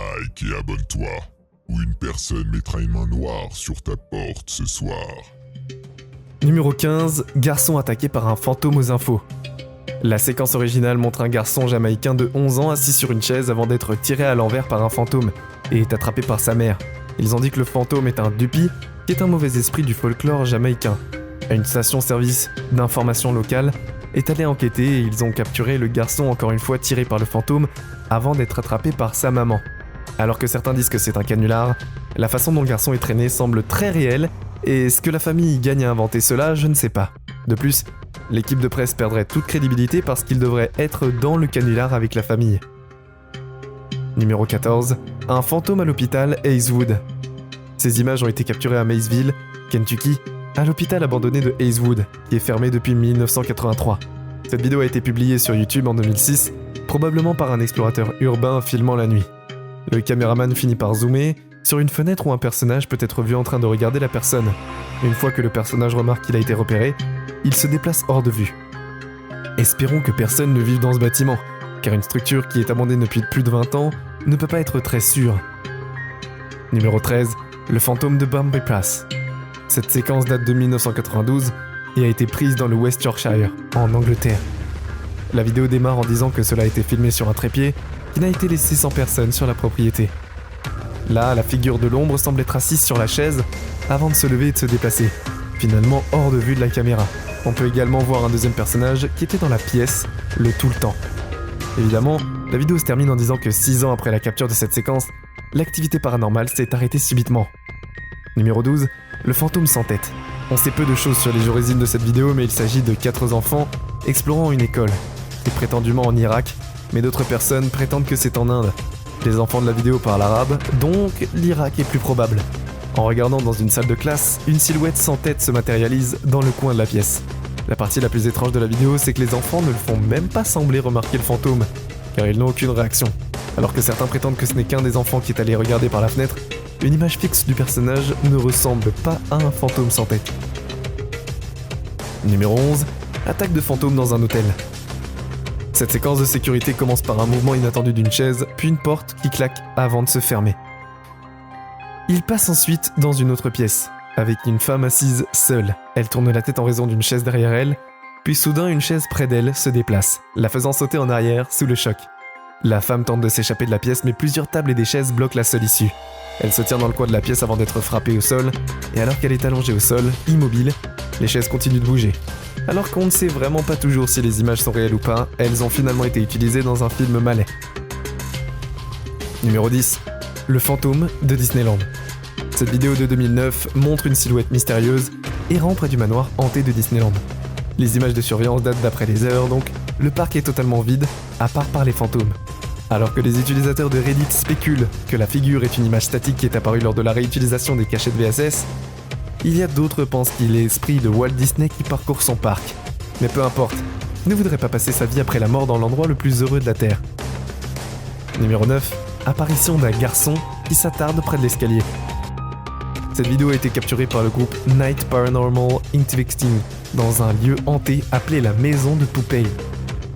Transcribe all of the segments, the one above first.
like et abonne-toi, ou une personne mettra une main noire sur ta porte ce soir. Numéro 15, garçon attaqué par un fantôme aux infos. La séquence originale montre un garçon jamaïcain de 11 ans assis sur une chaise avant d'être tiré à l'envers par un fantôme et est attrapé par sa mère. Ils ont dit que le fantôme est un dupi, qui est un mauvais esprit du folklore jamaïcain. Une station-service d'information locale est allée enquêter et ils ont capturé le garçon encore une fois tiré par le fantôme avant d'être attrapé par sa maman. Alors que certains disent que c'est un canular, la façon dont le garçon est traîné semble très réelle et ce que la famille gagne à inventer cela, je ne sais pas. De plus, l'équipe de presse perdrait toute crédibilité parce qu'il devrait être dans le canular avec la famille. Numéro 14, un fantôme à l'hôpital Hazelwood. Ces images ont été capturées à Maysville, Kentucky, à l'hôpital abandonné de Hazelwood, qui est fermé depuis 1983. Cette vidéo a été publiée sur YouTube en 2006, probablement par un explorateur urbain filmant la nuit. Le caméraman finit par zoomer sur une fenêtre où un personnage peut être vu en train de regarder la personne. Une fois que le personnage remarque qu'il a été repéré, il se déplace hors de vue. Espérons que personne ne vive dans ce bâtiment, car une structure qui est abandonnée depuis plus de 20 ans ne peut pas être très sûre. Numéro 13, le fantôme de Bambury Place. Cette séquence date de 1992 et a été prise dans le West Yorkshire, en Angleterre. La vidéo démarre en disant que cela a été filmé sur un trépied qui n'a été laissé sans personne sur la propriété. Là, la figure de l'ombre semble être assise sur la chaise avant de se lever et de se déplacer, finalement hors de vue de la caméra. On peut également voir un deuxième personnage qui était dans la pièce tout le temps. Évidemment, la vidéo se termine en disant que 6 ans après la capture de cette séquence, l'activité paranormale s'est arrêtée subitement. Numéro 12, le fantôme sans tête. On sait peu de choses sur les origines de cette vidéo, mais il s'agit de 4 enfants explorant une école. C'est prétendument en Irak, mais d'autres personnes prétendent que c'est en Inde. Les enfants de la vidéo parlent arabe, donc l'Irak est plus probable. En regardant dans une salle de classe, une silhouette sans tête se matérialise dans le coin de la pièce. La partie la plus étrange de la vidéo, c'est que les enfants ne le font même pas sembler remarquer le fantôme, car ils n'ont aucune réaction. Alors que certains prétendent que ce n'est qu'un des enfants qui est allé regarder par la fenêtre, une image fixe du personnage ne ressemble pas à un fantôme sans tête. Numéro 11, attaque de fantôme dans un hôtel. Cette séquence de sécurité commence par un mouvement inattendu d'une chaise, puis une porte qui claque avant de se fermer. Il passe ensuite dans une autre pièce, avec une femme assise seule. Elle tourne la tête en raison d'une chaise derrière elle, puis soudain une chaise près d'elle se déplace, la faisant sauter en arrière sous le choc. La femme tente de s'échapper de la pièce, mais plusieurs tables et des chaises bloquent la seule issue. Elle se tient dans le coin de la pièce avant d'être frappée au sol, et alors qu'elle est allongée au sol, immobile, les chaises continuent de bouger. Alors qu'on ne sait vraiment pas toujours si les images sont réelles ou pas, elles ont finalement été utilisées dans un film malais. Numéro 10, le fantôme de Disneyland. Cette vidéo de 2009 montre une silhouette mystérieuse errant près du manoir hanté de Disneyland. Les images de surveillance datent d'après les heures, donc le parc est totalement vide, à part par les fantômes. Alors que les utilisateurs de Reddit spéculent que la figure est une image statique qui est apparue lors de la réutilisation des cachettes VHS, il y a d'autres pensent qu'il est l'esprit de Walt Disney qui parcourt son parc. Mais peu importe, il ne voudrait pas passer sa vie après la mort dans l'endroit le plus heureux de la Terre. Numéro 9, apparition d'un garçon qui s'attarde près de l'escalier. Cette vidéo a été capturée par le groupe Night Paranormal Investigation dans un lieu hanté appelé la Maison de Poupée.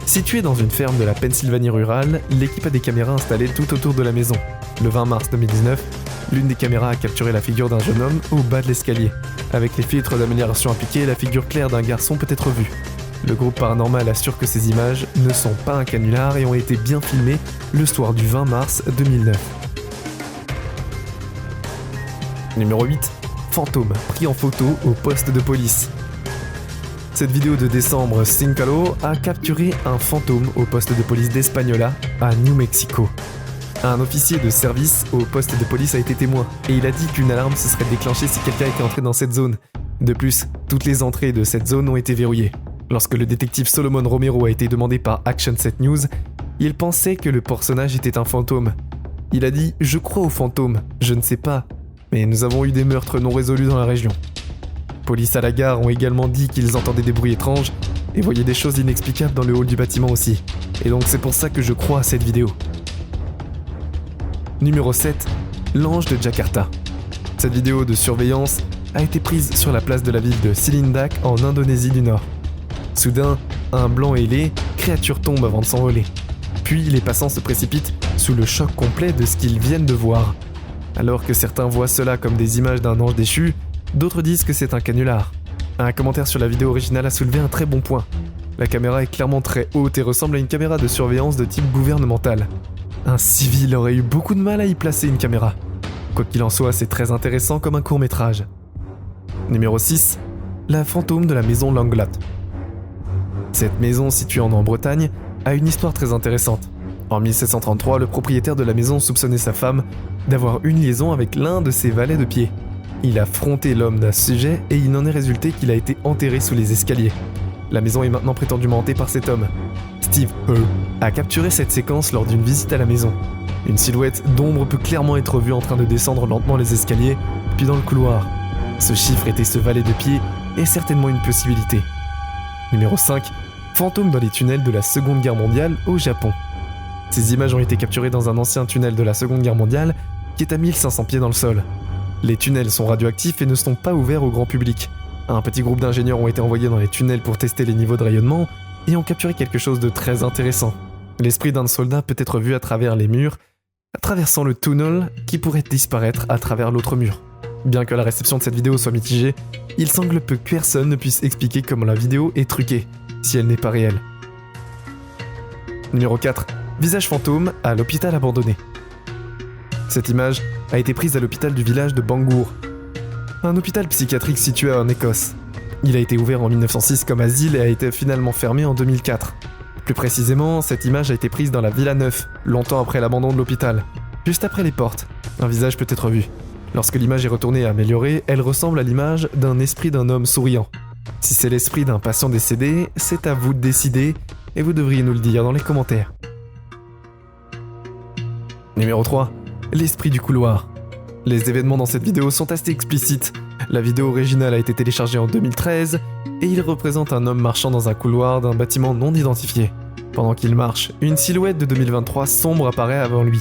Située dans une ferme de la Pennsylvanie rurale, l'équipe a des caméras installées tout autour de la maison. Le 20 mars 2019, l'une des caméras a capturé la figure d'un jeune homme au bas de l'escalier. Avec les filtres d'amélioration appliqués, la figure claire d'un garçon peut être vue. Le groupe paranormal assure que ces images ne sont pas un canular et ont été bien filmées le soir du 20 mars 2009. Numéro 8, fantôme pris en photo au poste de police. Cette vidéo de décembre 5 a capturé un fantôme au poste de police d'Espagnola à New Mexico. Un officier de service au poste de police a été témoin et il a dit qu'une alarme se serait déclenchée si quelqu'un était entré dans cette zone. De plus, toutes les entrées de cette zone ont été verrouillées. Lorsque le détective Solomon Romero a été demandé par Action 7 News, il pensait que le personnage était un fantôme. Il a dit « Je crois aux fantômes, je ne sais pas, mais nous avons eu des meurtres non résolus dans la région. » Police à la gare ont également dit qu'ils entendaient des bruits étranges et voyaient des choses inexplicables dans le hall du bâtiment aussi. Et donc c'est pour ça que je crois à cette vidéo. Numéro 7, l'ange de Jakarta. Cette vidéo de surveillance a été prise sur la place de la ville de Silindak en Indonésie du Nord. Soudain, un blanc ailé, créature tombe avant de s'envoler. Puis les passants se précipitent sous le choc complet de ce qu'ils viennent de voir. Alors que certains voient cela comme des images d'un ange déchu, d'autres disent que c'est un canular. Un commentaire sur la vidéo originale a soulevé un très bon point. La caméra est clairement très haute et ressemble à une caméra de surveillance de type gouvernemental. Un civil aurait eu beaucoup de mal à y placer une caméra. Quoi qu'il en soit, c'est très intéressant comme un court-métrage. Numéro 6. La fantôme de la maison Langlot. Cette maison, située en Bretagne, a une histoire très intéressante. En 1733, le propriétaire de la maison soupçonnait sa femme d'avoir une liaison avec l'un de ses valets de pied. Il a fronté l'homme d'un sujet et il en est résulté qu'il a été enterré sous les escaliers. La maison est maintenant prétendument hantée par cet homme. Steve E. a capturé cette séquence lors d'une visite à la maison. Une silhouette d'ombre peut clairement être vue en train de descendre lentement les escaliers, puis dans le couloir. Ce chiffre était ce valet de pied et certainement une possibilité. Numéro 5. Fantôme dans les tunnels de la Seconde Guerre mondiale au Japon. Ces images ont été capturées dans un ancien tunnel de la Seconde Guerre mondiale qui est à 1500 pieds dans le sol. Les tunnels sont radioactifs et ne sont pas ouverts au grand public. Un petit groupe d'ingénieurs ont été envoyés dans les tunnels pour tester les niveaux de rayonnement et ont capturé quelque chose de très intéressant. L'esprit d'un soldat peut être vu à travers les murs, traversant le tunnel qui pourrait disparaître à travers l'autre mur. Bien que la réception de cette vidéo soit mitigée, il semble peu que personne ne puisse expliquer comment la vidéo est truquée, si elle n'est pas réelle. Numéro 4. Visage fantôme à l'hôpital abandonné. Cette image a été prise à l'hôpital du village de Bangor, un hôpital psychiatrique situé en Écosse. Il a été ouvert en 1906 comme asile et a été finalement fermé en 2004. Plus précisément, cette image a été prise dans la Villa Neuf, longtemps après l'abandon de l'hôpital. Juste après les portes, un visage peut être vu. Lorsque l'image est retournée et améliorée, elle ressemble à l'image d'un esprit d'un homme souriant. Si c'est l'esprit d'un patient décédé, c'est à vous de décider et vous devriez nous le dire dans les commentaires. Numéro 3. L'esprit du couloir. Les événements dans cette vidéo sont assez explicites. La vidéo originale a été téléchargée en 2013 et il représente un homme marchant dans un couloir d'un bâtiment non identifié. Pendant qu'il marche, une silhouette de 2023 sombre apparaît avant lui.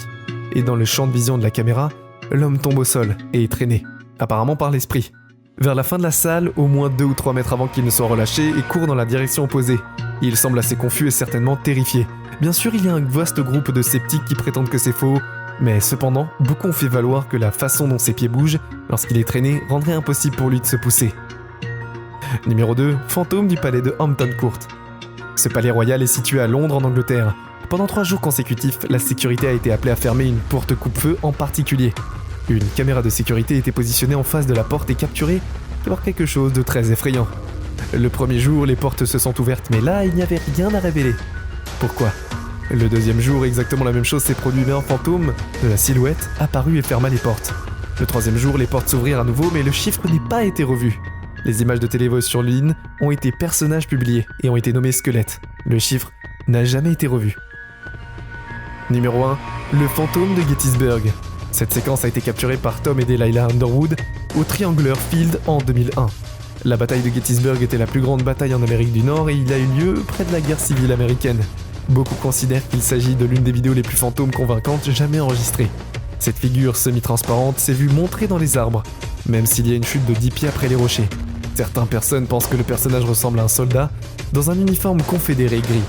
Et dans le champ de vision de la caméra, l'homme tombe au sol et est traîné, apparemment par l'esprit. Vers la fin de la salle, au moins 2 ou 3 mètres avant qu'il ne soit relâché et court dans la direction opposée. Il semble assez confus et certainement terrifié. Bien sûr, il y a un vaste groupe de sceptiques qui prétendent que c'est faux, mais cependant, beaucoup ont fait valoir que la façon dont ses pieds bougent lorsqu'il est traîné rendrait impossible pour lui de se pousser. Numéro 2. Fantôme du palais de Hampton Court. Ce palais royal est situé à Londres en Angleterre. Pendant 3 jours consécutifs, la sécurité a été appelée à fermer une porte coupe-feu en particulier. Une caméra de sécurité était positionnée en face de la porte et capturée par quelque chose de très effrayant. Le premier jour, les portes se sont ouvertes, mais là, il n'y avait rien à révéler. Pourquoi ? Le deuxième jour, exactement la même chose s'est produit, mais un fantôme de la silhouette apparut et ferma les portes. Le troisième jour, les portes s'ouvrirent à nouveau, mais le chiffre n'est pas été revu. Les images de télévoz sur ligne ont été personnages publiés et ont été nommés squelettes. Le chiffre n'a jamais été revu. Numéro 1. Le fantôme de Gettysburg. Cette séquence a été capturée par Tom et Delilah Underwood au Triangular Field en 2001. La bataille de Gettysburg était la plus grande bataille en Amérique du Nord et il a eu lieu près de la guerre civile américaine. Beaucoup considèrent qu'il s'agit de l'une des vidéos les plus fantômes convaincantes jamais enregistrées. Cette figure semi-transparente s'est vue montrer dans les arbres, même s'il y a une chute de 10 pieds après les rochers. Certaines personnes pensent que le personnage ressemble à un soldat dans un uniforme confédéré gris.